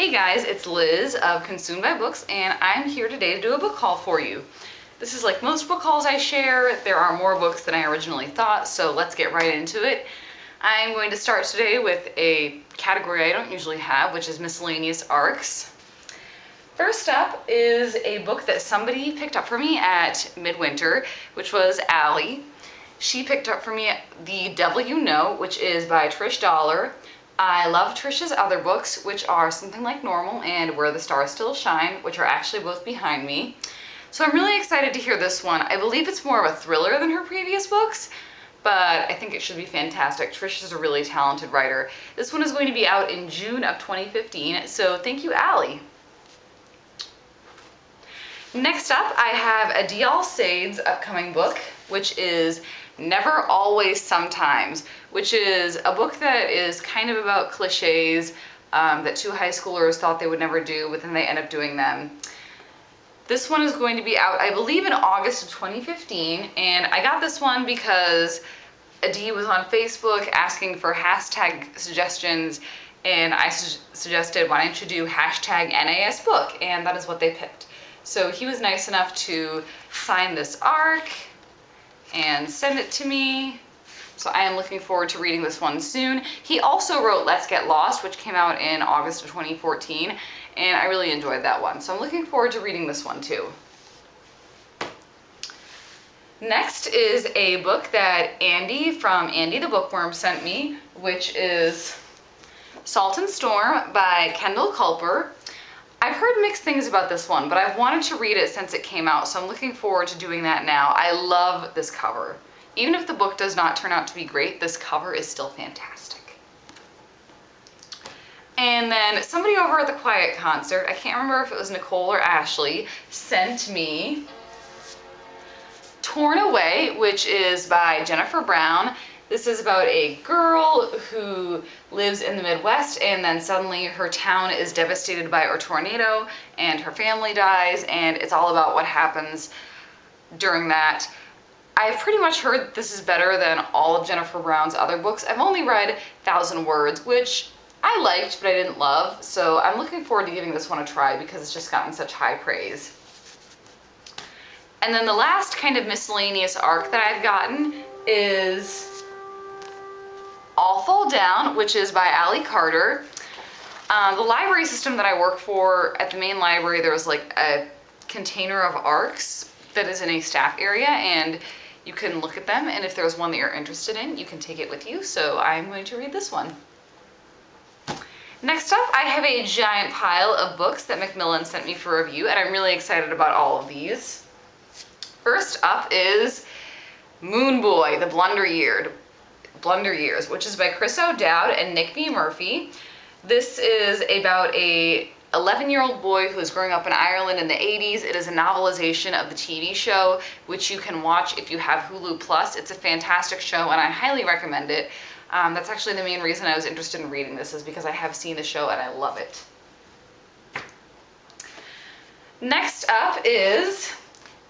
Hey guys, it's Liz of Consumed by Books, and I'm here today to do a book haul for you. This is like most book hauls I share. There are more books than I originally thought, so let's get right into it. I'm going to start today with a category I don't usually have, which is Miscellaneous Arcs. First up is a book that somebody picked up for me at Midwinter, which was Allie. She picked up for me The Devil You Know, which is by Trish Dollar. I love Trish's other books, which are Something Like Normal and Where the Stars Still Shine, which are actually both behind me. So I'm really excited to hear this one. I believe it's more of a thriller than her previous books, but I think it should be fantastic. Trish is a really talented writer. This one is going to be out in June of 2015, so thank you, Allie. Next up, I have Adiel Said's upcoming book, which is Never, Always, Sometimes, which is a book that is kind of about cliches that two high schoolers thought they would never do, but then they end up doing them. This one is going to be out, I believe, in August of 2015, and I got this one because Adi was on Facebook asking for hashtag suggestions, and I suggested, why don't you do hashtag NAS book, and that is what they picked. So he was nice enough to sign this arc and send it to me. So I am looking forward to reading this one soon. He also wrote Let's Get Lost, which came out in August of 2014, and I really enjoyed that one. So I'm looking forward to reading this one too. Next is a book that Andy from Andy the Bookworm sent me, which is Salt and Storm by Kendall Culper. I've heard mixed things about this one, but I've wanted to read it since it came out, so I'm looking forward to doing that now. I love this cover. Even if the book does not turn out to be great, this cover is still fantastic. And then somebody over at the Quiet Concert, I can't remember if it was Nicole or Ashley, sent me Torn Away, which is by Jennifer Brown. This is about a girl who lives in the Midwest, and then suddenly her town is devastated by a tornado and her family dies, and it's all about what happens during that. I've pretty much heard this is better than all of Jennifer Brown's other books. I've only read 1,000 Words, which I liked, but I didn't love, so I'm looking forward to giving this one a try because it's just gotten such high praise. And then the last kind of miscellaneous arc that I've gotten is All Fall Down, which is by Allie Carter. The library system that I work for at the main library, there was like a container of arcs that is in a staff area, and you can look at them, and if there's one that you're interested in, you can take it with you, so I'm going to read this one. Next up, I have a giant pile of books that Macmillan sent me for review, and I'm really excited about all of these. First up is Moon Boy, The Blunder Years, which is by Chris O'Dowd and Nick B. Murphy. This is about a 11-year-old boy who is growing up in Ireland in the 80s. It is a novelization of the TV show, which you can watch if you have Hulu Plus. It's a fantastic show, and I highly recommend it. That's actually the main reason I was interested in reading this, is because I have seen the show and I love it. Next up is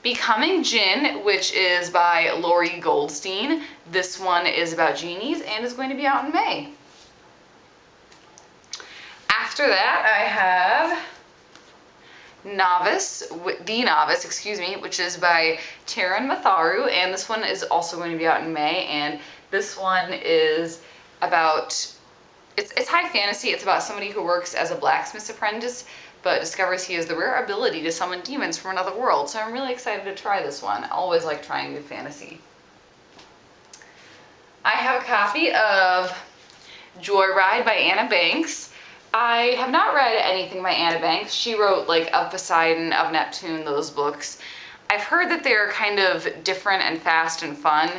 Becoming Jinn, which is by Lori Goldstein. This one is about genies and is going to be out in May. After that, I have The Novice, which is by Taryn Matharu, and this one is also going to be out in May, and this one is about, it's high fantasy. It's about somebody who works as a blacksmith's apprentice, but discovers he has the rare ability to summon demons from another world. So I'm really excited to try this one. I always like trying new fantasy. I have a copy of Joyride by Anna Banks. I have not read anything by Anna Banks. She wrote like Of Poseidon, Of Neptune, those books. I've heard that they're kind of different and fast and fun.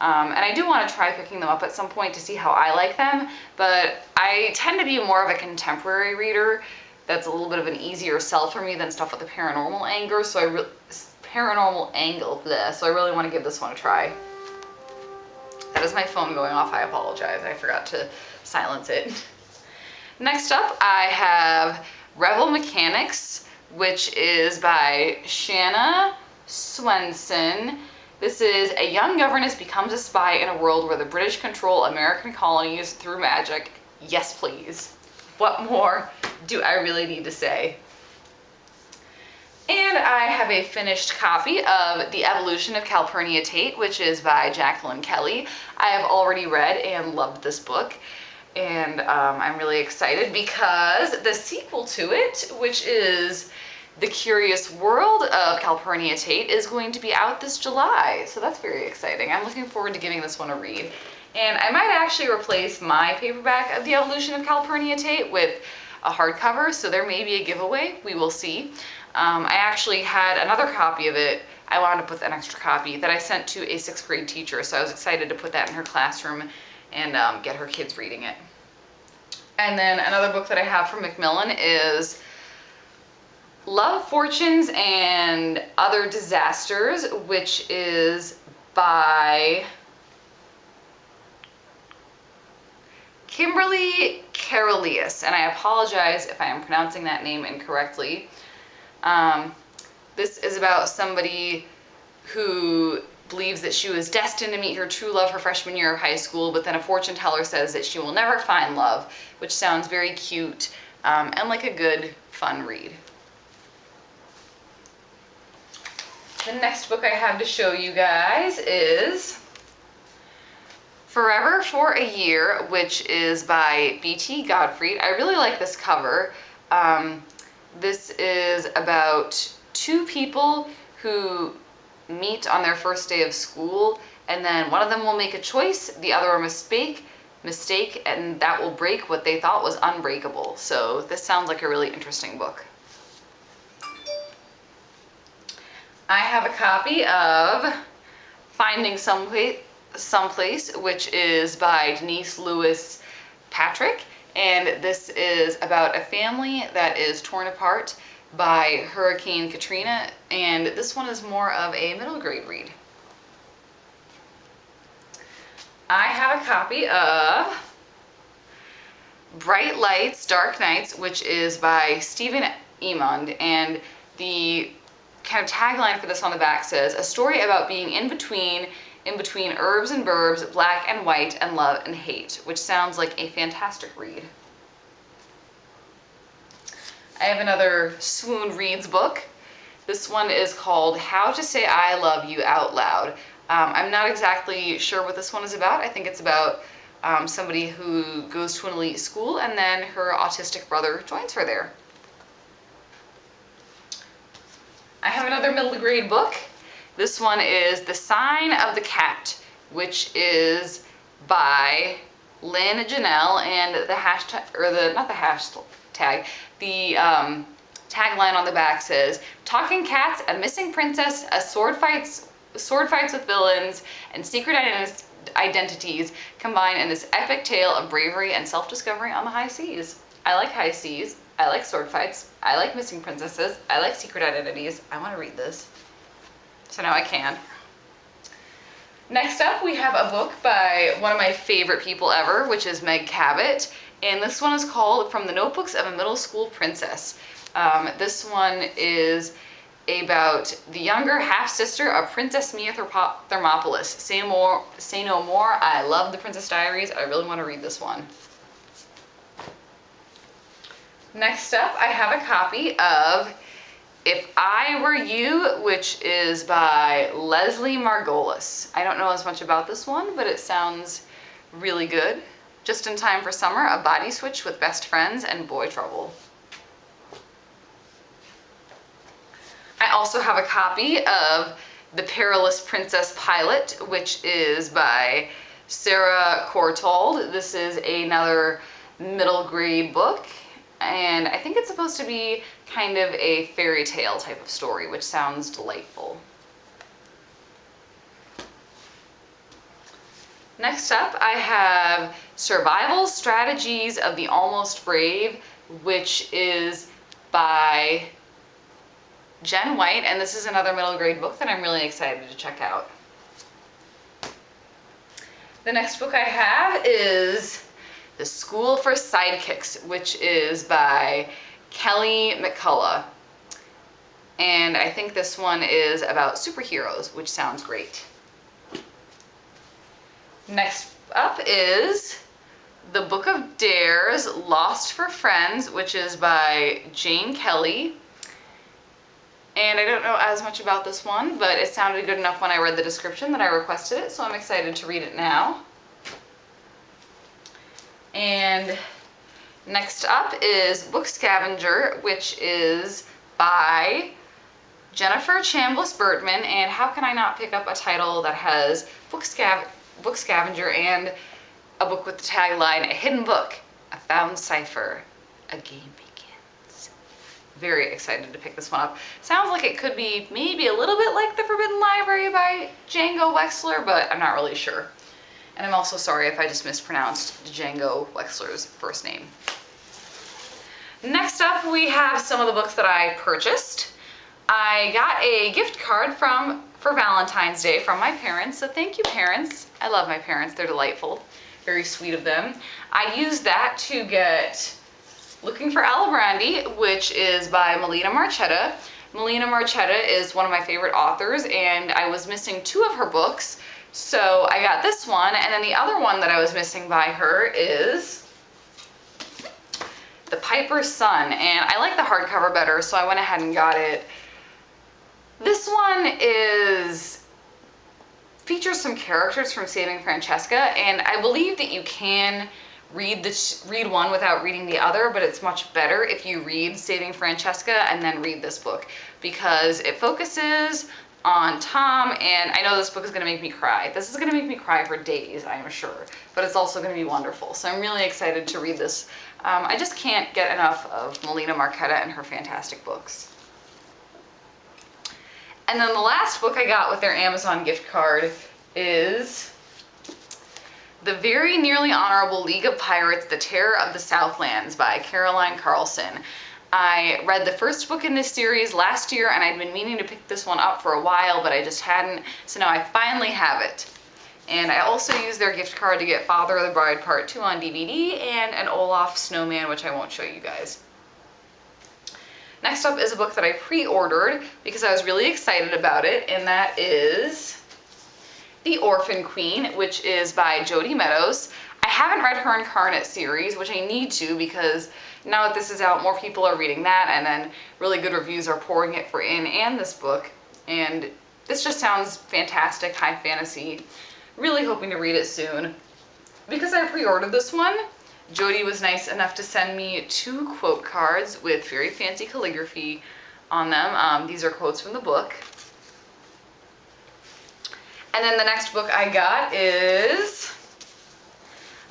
And I do want to try picking them up at some point to see how I like them, but I tend to be more of a contemporary reader. That's a little bit of an easier sell for me than stuff with the paranormal angle, so I really want to give this one a try. That is my phone going off. I apologize. I forgot to silence it. Next up, I have Rebel Mechanics, which is by Shanna Swenson. This is a young governess becomes a spy in a world where the British control American colonies through magic. Yes, please. What more do I really need to say? And I have a finished copy of The Evolution of Calpurnia Tate, which is by Jacqueline Kelly. I have already read and loved this book, and I'm really excited because the sequel to it, which is The Curious World of Calpurnia Tate, is going to be out this July, so that's very exciting. I'm looking forward to giving this one a read. And I might actually replace my paperback of The Evolution of Calpurnia Tate with a hardcover, so there may be a giveaway. We will see. I actually had another copy of it. I wound up with an extra copy that I sent to a 6th grade teacher, so I was excited to put that in her classroom and get her kids reading it. And then another book that I have from Macmillan is Love, Fortunes, and Other Disasters, which is by Kimberly Perilous, and I apologize if I am pronouncing that name incorrectly. This is about somebody who believes that she was destined to meet her true love her freshman year of high school, but then a fortune teller says that she will never find love, which sounds very cute and like a good, fun read. The next book I have to show you guys is Forever for a Year, which is by B.T. Gottfried. I really like this cover. This is about two people who meet on their first day of school, and then one of them will make a choice, the other a mistake, and that will break what they thought was unbreakable. So this sounds like a really interesting book. I have a copy of Finding Someplace, which is by Denise Lewis Patrick, and this is about a family that is torn apart by Hurricane Katrina, and this one is more of a middle grade read. I have a copy of Bright Lights, Dark Nights, which is by Stephen Emond, and the kind of tagline for this on the back says, a story about being in between herbs and burbs, black and white, and love and hate, which sounds like a fantastic read. I have another Swoon Reads book. This one is called How to Say I Love You Out Loud. I'm not exactly sure what this one is about. I think it's about somebody who goes to an elite school and then her autistic brother joins her there. I have another middle grade book. This one is The Sign of the Cat, which is by Lynn Janelle, and the hashtag, or the, not the hashtag, the tagline on the back says, talking cats, a missing princess, sword fights with villains, and secret identities combine in this epic tale of bravery and self-discovery on the high seas. I like high seas. I like sword fights. I like missing princesses. I like secret identities. I want to read this. So now I can. Next up, we have a book by one of my favorite people ever, which is Meg Cabot. And this one is called From the Notebooks of a Middle School Princess. This one is about the younger half-sister of Princess Mia Thermopolis. Say no more. I love the Princess Diaries. I really want to read this one. Next up, I have a copy of If I Were You, which is by Leslie Margolis. I don't know as much about this one, but it sounds really good. Just in time for summer, a body switch with best friends and boy trouble. I also have a copy of The Perilous Princess Pilot, which is by Sarah Courtauld. This is another middle grade book, and I think it's supposed to be kind of a fairy tale type of story, which sounds delightful. Next up, I have Survival Strategies of the Almost Brave, which is by Jen White, and this is another middle grade book that I'm really excited to check out. The next book I have is The School for Sidekicks, which is by Kelly McCullough. And I think this one is about superheroes, which sounds great. Next up is The Book of Dares, Lost for Friends, which is by Jane Kelly. And I don't know as much about this one, but it sounded good enough when I read the description that I requested it, so I'm excited to read it now. And next up is Book Scavenger, which is by Jennifer Chambliss-Bertman. And how can I not pick up a title that has Book Scavenger and a book with the tagline, A Hidden Book, A Found Cipher, A Game Begins. Very excited to pick this one up. Sounds like it could be maybe a little bit like The Forbidden Library by Django Wexler, but I'm not really sure. And I'm also sorry if I just mispronounced Django Wexler's first name. Next up, we have some of the books that I purchased. I got a gift card for Valentine's Day from my parents, so thank you, parents. I love my parents, they're delightful. Very sweet of them. I used that to get Looking for Alibrandi, which is by Melina Marchetta. Melina Marchetta is one of my favorite authors, and I was missing 2 of her books, so I got this one, and then the other one that I was missing by her is The Piper's Son, and I like the hardcover better, so I went ahead and got it. This one features some characters from Saving Francesca, and I believe that you can read one without reading the other, but it's much better if you read Saving Francesca and then read this book, because it focuses on Tom, and I know this book is going to make me cry. This is going to make me cry for days, I am sure, but it's also going to be wonderful, so I'm really excited to read this. I just can't get enough of Melina Marchetta and her fantastic books. And then the last book I got with their Amazon gift card is The Very Nearly Honorable League of Pirates, The Terror of the Southlands by Caroline Carlson. I read the first book in this series last year, and I'd been meaning to pick this one up for a while, but I just hadn't, so now I finally have it. And I also used their gift card to get Father of the Bride Part 2 on DVD and an Olaf Snowman, which I won't show you guys. Next up is a book that I pre-ordered because I was really excited about it, and that is The Orphan Queen, which is by Jodi Meadows. I haven't read her Incarnate series, which I need to, because now that this is out, more people are reading that, and then really good reviews are pouring it for and this book. And this just sounds fantastic, high fantasy. Really hoping to read it soon. Because I pre-ordered this one, Jodi was nice enough to send me 2 quote cards with very fancy calligraphy on them. These are quotes from the book. And then the next book I got is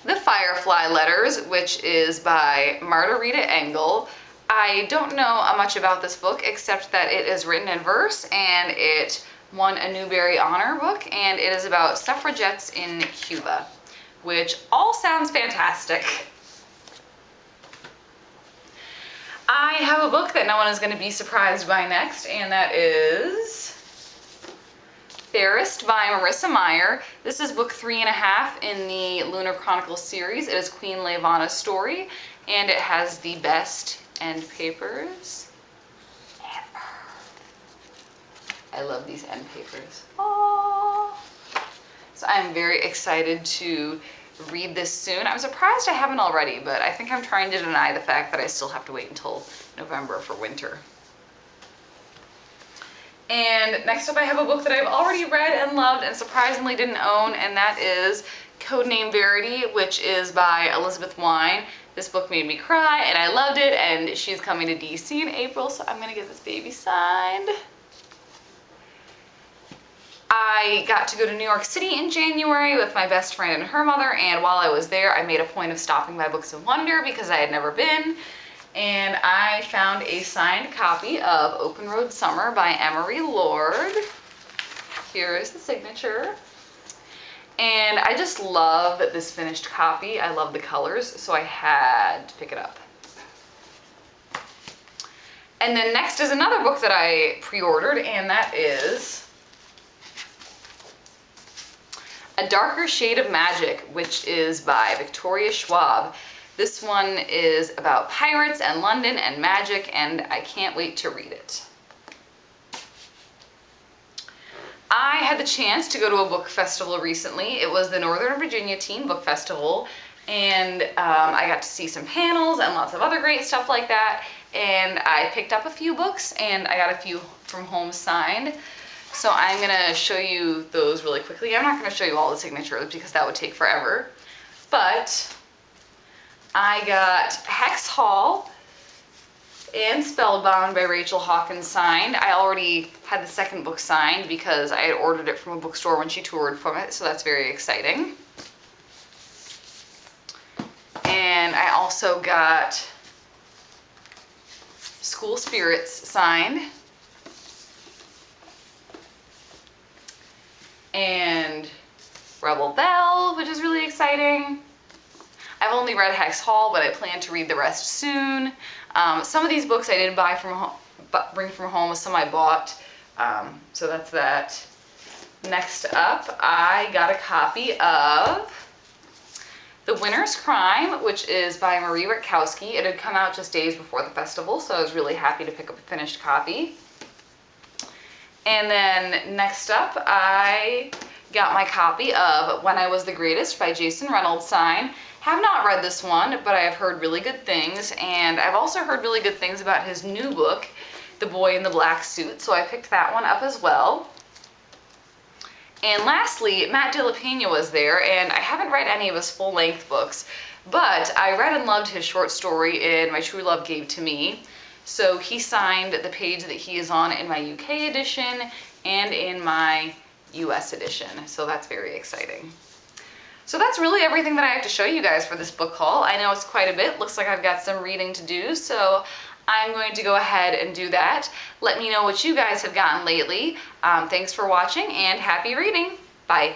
The Firefly Letters, which is by Margarita Engel. I don't know much about this book except that it is written in verse, and it won a Newbery Honor book, and it is about suffragettes in Cuba, which all sounds fantastic. I have a book that no one is going to be surprised by next, and that is Fairest by Marissa Meyer. This is book 3.5 in the Lunar Chronicles series. It is Queen Levana's story, and it has the best end papers ever. I love these end papers. Aww. So I'm very excited to read this soon. I'm surprised I haven't already, but I think I'm trying to deny the fact that I still have to wait until November for winter. And next up I have a book that I've already read and loved and surprisingly didn't own, and that is Codename Verity, which is by Elizabeth Wine. This book made me cry and I loved it, and she's coming to DC in April, so I'm gonna get this baby signed. I got to go to New York City in January with my best friend and her mother, and while I was there I made a point of stopping by Books of Wonder because I had never been, and I found a signed copy of Open Road Summer by Emory Lord. Here is the signature. And I just love this finished copy. I love the colors, so I had to pick it up. And then next is another book that I pre-ordered, and that is A Darker Shade of Magic, which is by Victoria Schwab. This one is about pirates and London and magic, and I can't wait to read it. I had the chance to go to a book festival recently. It was the Northern Virginia Teen Book Festival, And I got to see some panels and lots of other great stuff like that. And I picked up a few books and I got a few from home signed. So I'm gonna show you those really quickly. I'm not gonna show you all the signatures because that would take forever. But I got Hex Hall and Spellbound by Rachel Hawkins signed. I already had the second book signed because I had ordered it from a bookstore when she toured from it, so that's very exciting. And I also got School Spirits signed. And Rebel Bell, which is really exciting. I've only read Hex Hall, but I plan to read the rest soon. Some of these books I did buy from home, bring from home, some I bought. So that's that. Next up, I got a copy of The Winter's Crime, which is by Marie Rutkowski. It had come out just days before the festival, so I was really happy to pick up a finished copy. And then next up, I got my copy of When I Was the Greatest by Jason Reynolds signed. Have not read this one, but I have heard really good things, and I've also heard really good things about his new book, The Boy in the Black Suit, so I picked that one up as well. And lastly, Matt De La Pena was there, and I haven't read any of his full-length books, but I read and loved his short story in My True Love Gave to Me. So he signed the page that he is on in my UK edition and in my US edition, so that's very exciting. So that's really everything that I have to show you guys for this book haul. I know it's quite a bit. Looks like I've got some reading to do, so I'm going to go ahead and do that. Let me know what you guys have gotten lately. Thanks for watching and happy reading. Bye.